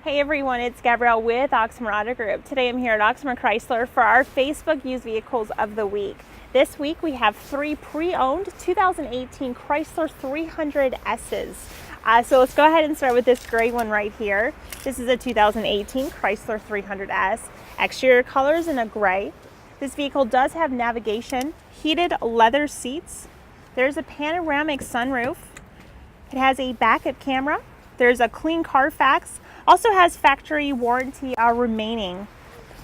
Hey everyone, it's Gabrielle with Oxmoor Auto Group. Today I'm here at Oxmoor Chrysler for our Facebook Used Vehicles of the Week. This week we have 3 pre-owned 2018 Chrysler 300Ss. So let's go ahead and start with this gray one right here. This is a 2018 Chrysler 300S. Exterior colors in a gray. This vehicle does have navigation, heated leather seats. There's a panoramic sunroof. It has a backup camera. There's a clean Carfax. Also has factory warranty remaining.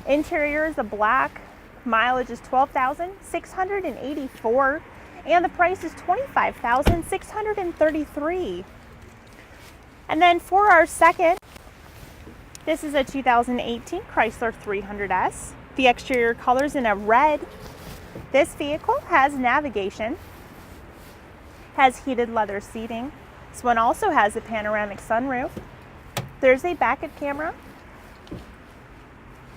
Interior is a black. Mileage is 12,684, and the price is $25,633. And then for our second, this is a 2018 Chrysler 300S. The exterior colors in a red. This vehicle has navigation, has heated leather seating. This one also has a panoramic sunroof. There's a backup camera.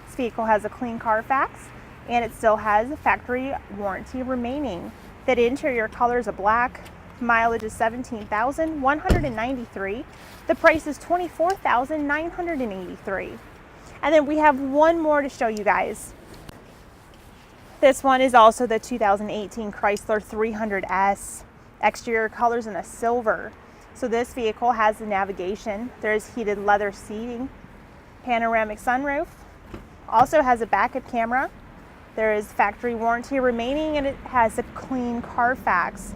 This vehicle has a clean Carfax, and it still has a factory warranty remaining. The interior color is a black. Mileage is 17,193. The price is $24,983. And then we have one more to show you guys. This one is also the 2018 Chrysler 300S. Exterior colors in a silver. So this vehicle has the navigation. There's heated leather seating, panoramic sunroof, also has a backup camera. There is factory warranty remaining, and it has a clean Carfax.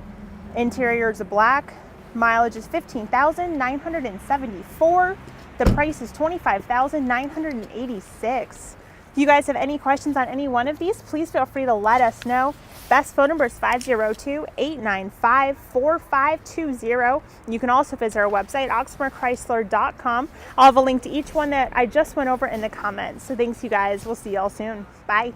Interior is a black. Mileage is 15,974. The price is $25,986. If you guys have any questions on any one of these, please feel free to let us know. Best phone number is 502-895-4520. You can also visit our website, oxmoorchrysler.com. I'll have a link to each one that I just went over in the comments. So thanks, you guys. We'll see y'all soon. Bye.